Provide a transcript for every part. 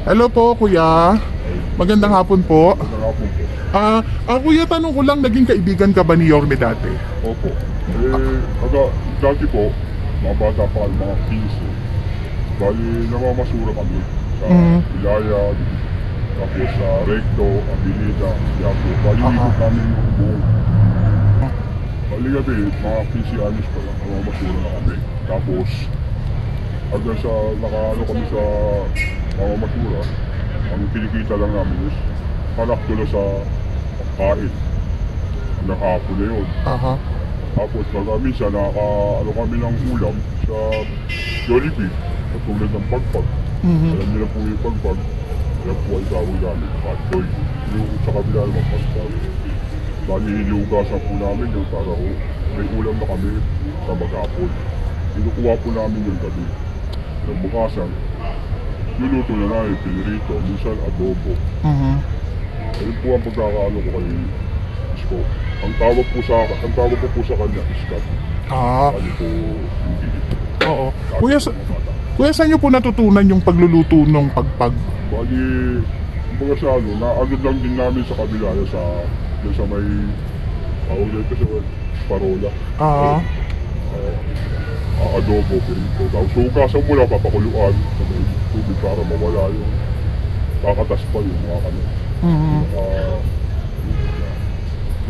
Hello po, kuya. Magandang hapon po. Nangapon po. Kuya, tanong ko lang, naging kaibigan ka ba ni Yorme dati? Opo. Dati po, mga bata pa kayo, mga 15. Bali, namamasura kami sa Ilaya, tapos sa Recto, Abilida, Yapo. Bali, ikot namin yung buong. Bali gabi, mga 15 anos pa lang, namamasura na kami. Tapos, hanggang sa nakaano kami sa mamamasura, ang kinikita lang namin is anak tula sa kain. Hanggang hapon na yun. Tapos pag minsan nakaka-ano kami ng ulam sa Jollibee, katulad ng pagpag. Alam nila po yung pagpag, alam po ay tawag namin, patsoy. Yung sa kabila naman pagpag. Bali hinugasan po namin yun para may ulam na kami sa maghapon. Kinukuha po namin yung gabi. Yung bukasan, luluto na namin, pinirito, minsan adobo. Ayun po ang pagkakaano ko kay Isko. Ang tawag po sa kanya, iskat. Ano po, hindi. Oo. Kuya, saan niyo po natutunan yung pagluluto ng pagpag? Bali, kumbaga sa ano, naagad lang din namin sa kabila, sa may, tawag din kasi parola. Adobo, pinito. Tapos hugasan mo lang, papakuluan sa may tubig para mawala yung kakatas pa yung mga kano.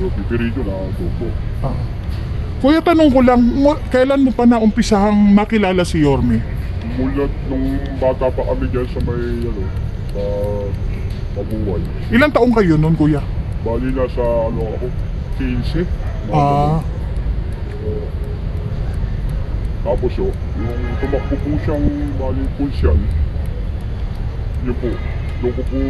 Yung pipirito na adobo. Kuya, tanong ko lang, kailan mo pa naumpisahang makilala si Yorme? Mulat nung bata pa kami dyan sa may, sa Pabuhay. Ilang taong kayo noon, kuya? Bali na sa, ako, 15. Tapos yung tumakbo po siyang bali pulsyan, yun po, doon ko po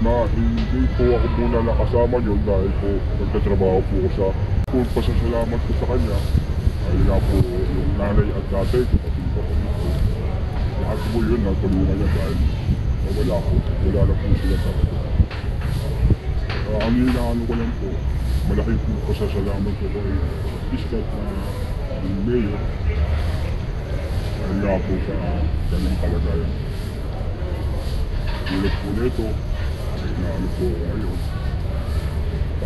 na hindi po ako muna nakasama yun dahil po nagtatrabaho po ko sa pasasalamat ko sa kanya. Ay nga po yung nanay at tatay ko, pati po ko dito. Lahat po yun, nagtulungan niya dahil wala na po sila sa akin. Ang hinaano ko lang po, malaki po pasasalamat ko kay Iskat na mayor. Dahil nga po sa kanyang kalagayan. Ulit po nito, na ano po ngayon.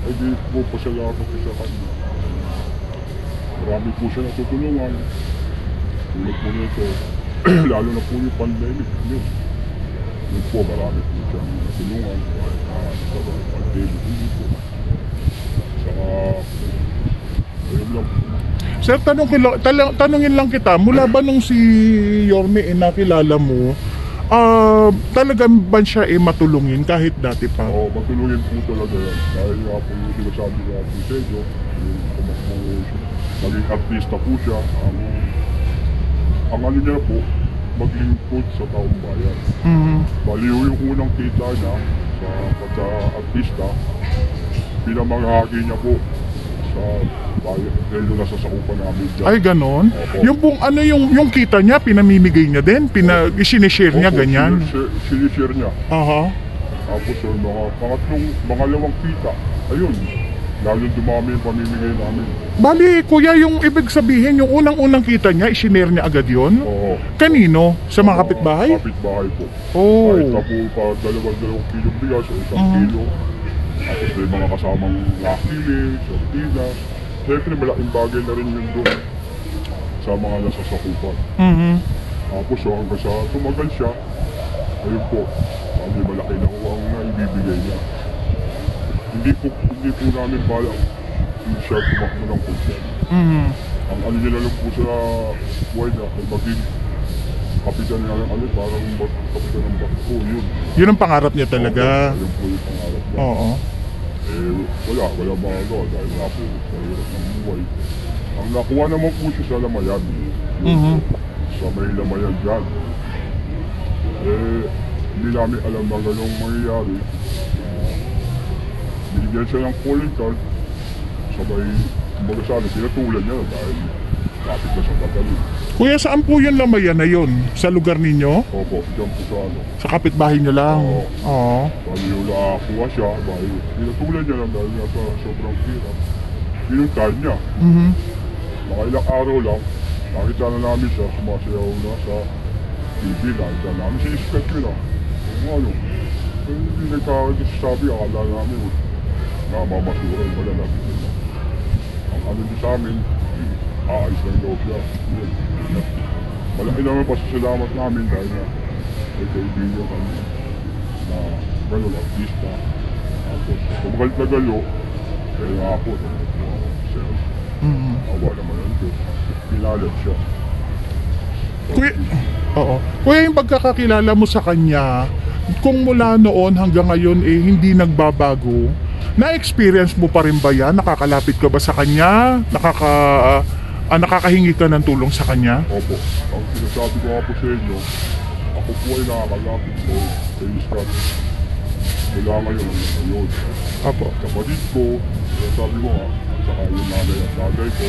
Hindi po pasalamat ko sa kanya. Marami po siya natutulungan. Ulit po nito, lalo na po yung pandemic. Yun po, marami po siya natulungan. Sa pandemic, hindi po. Saka, ayun lang po. Sir, tanungin lang kita, mula ba nung si Yorme nakilala mo, talagang ba siya matulungin kahit dati pa? Oo, matulungin po talaga yan. Dahil nga po yung sinasabi nga po sa inyo, naging artista po siya. Ang ano niya po, maglingkod sa taong bayan. Baliw yung unang kita niya sa pagka-artista, pinamaghagi niya po sa bayan, dahil nasa sakupan namin dyan. Ay, ganon? Opo. Yung pong ano yung kita niya, pinamimigay niya din? Sinishare niya, ganyan? Sinishare niya. Tapos yung pangalawang kita, ayun, lalo dumami yung pamimigay namin. Bali, kuya, yung ibig sabihin, yung unang-unang kita niya, isinare niya agad yun? Oo. Kanino? Sa mga kapitbahay? Kapitbahay po. Oh. Kahit na po pa dalawang kilong bigas o isang kilo. Tapos may mga kasamang lakili, sardinas. Siyempre malaking bagay na rin yun doon sa mga nasasakupan. Tapos hanggang sa tumagal siya, ayun po, malaki na ang naibibigay niya. Hindi po namin balak hindi siya tumakbo ng pulsyan. Ang ano niya lang po sa buhay niya ay maging kapitan nga ng parang kapitan ng barko, yun. Yun ang pangarap niya talaga. Ayun po yung pangarap niya. Oo. Wala magawa dahil nga po sa hirap ng buhay. Ang nakuha naman po siya sa Lamayan. Sa may Lamayan dyan. Hindi namin alam na gano'ng mangyayari. Binigyan siya ng calling card. Sabay, kumbaga sa akin, pinatulan niya dahil kapit na sa Pagdalin. Kuya, saan po yung Lamayan na yun? Sa lugar ninyo? Opo, dyan po sa ano. Sa kapitbahay niyo lang? Oo. Dahil yung nakakuha siya, dahil pinatulan niya lang dahil nasa sobrang hirap. Pinuntahan niya. Mga ilang araw lang, nakita na namin siya, sumasayaw na sa TV, nakita namin si Iskat yun. ano, hindi nagkakasabi, akala namin, namamasura yung malalaki nila. Ang ano din sa amin, aayos ng loob siya. Yun. Malaki naman pasasalamat namin dahil na may kaibigan kami na gano'n, artista. Tapos, tumagal-tagalo, kaya nga po, awa naman ang Diyos. Pinalat siya. Kuya, oo. Kuya, yung pagkakakilala mo sa kanya, kung mula noon hanggang ngayon hindi nagbabago, na-experience mo pa rin ba yan? Nakakalapit ka ba sa kanya? Nakakahingi ka ng tulong sa kanya? Opo. Ang sinasabi ko nga po sa inyo, ako po ay nakakalapit ko kay Scott. Mula ngayon hanggang ngayon. Opo. Kapatid ko, sinasabi ko nga, saka yung nanay at tatay ko,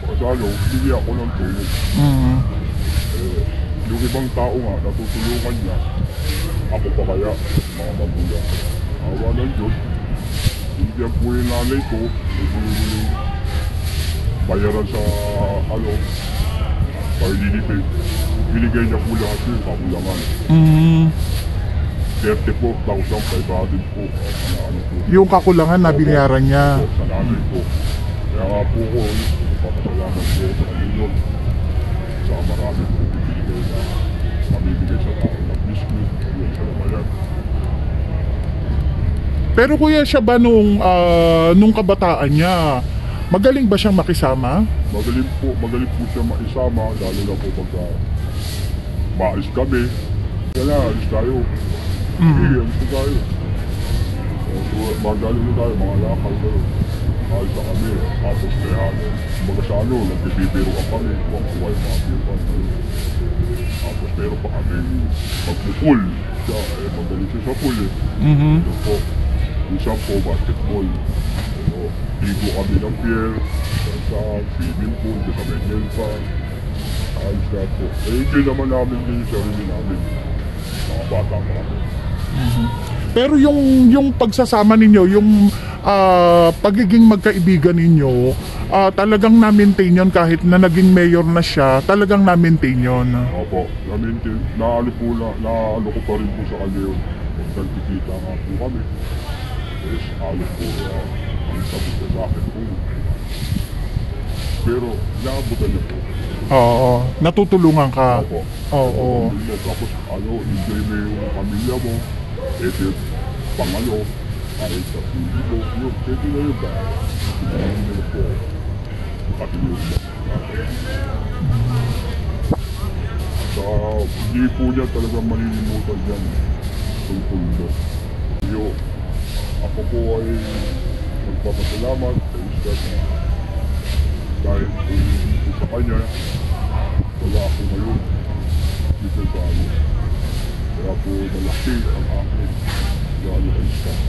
pagkasalo, hindi ako ng tulong. Yung ibang tao nga, natutulungan niya, ako pa kaya, mga magulang. Awa ng Diyos, hindi ang po yung nanay ko, bayaran sa, paililipid. Binigay niya po lahat yung kakulangan. 34,500 po. Yung kakulangan na binayaran niya. Sa nanay ko. Kaya nga po ko, papasalamat ko sa kanino. Sa marami po bibigay na mamibigay sa tao ng biscuit, yun sa lamayan. Pero kuya, siya ba nung kabataan niya, magaling ba siyang makisama? Magaling po siya makisama, lalo na po pagka maalis kami. Kaya alis tayo. Sige, alis na tayo. Magaling na tayo, mga lakal tayo. Alis na kami, tapos kaya mga sa nagbibibiro ka kami, kung kuha yung mga biruan tayo. Tapos meron pa kami magpupul. Siya, magaling siya sa pool eh. Ito po, isang po basketball. Ligo kami ng pier, sa swimming pool, sa Benel pa. Ayos na po. Enjoy naman namin din yung sarili namin. Mga bata pa kami. Pero yung pagsasama ninyo, yung pagiging magkaibigan ninyo, talagang na-maintain yun kahit na naging mayor na siya, talagang na-maintain yun. Opo, na-maintain. Naalo ko pa rin po sa kanya yun. Nagkikita nga po kami. Yes, alos po ang sabi ko sa akin po. Pero naabutan niya po. Oo, natutulungan ka. Opo. Oo. Tapos enjoy mo yung pamilya mo. Ito yung kahit sa pili mo. Yun, pwede na yun ba? Hindi nyo po. Pati yun ba? Sa hindi po niya talagang malilimutan yan. Tungkol mo. Yo, ako po ay magpapasalamat sa Scott na dahil po sa kanya, wala ako ngayon dito sa ano. Kaya po malaki ang akin lalo kay Scott.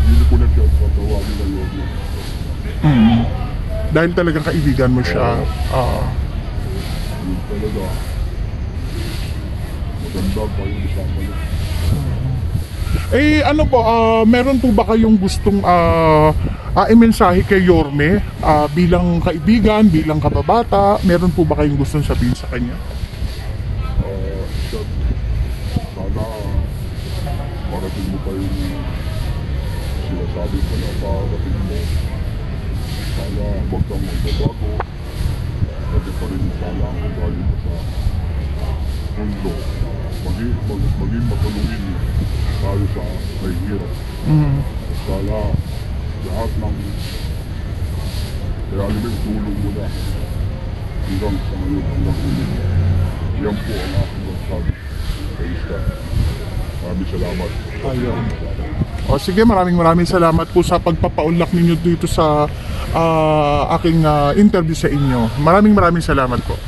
Hindi ko na siya patawagin na yun. Dahil talagang kaibigan mo siya. Yun talaga. Maganda pa yung isama niya. Ano po, meron po ba kayong gustong imensahe kay Yorme bilang kaibigan, bilang kababata? Meron po ba kayong gustong sabihin sa kanya? Sana marating mo pa yung sinasabi ko na marating mo. Sana huwag kang magbabago. Kasi pa rin sana ang ugali mo sa mundo. Maging matulungin tayo sa mahihirap. Sana lahat ng kaya alam yung tulong mo na hanggang sa ngayon hanggang ulit. Yan po ang aking magsabi kay Scott. Maraming salamat. Ayun. O sige, maraming salamat po sa pagpapaunlak ninyo dito sa aking interview sa inyo. Maraming salamat po.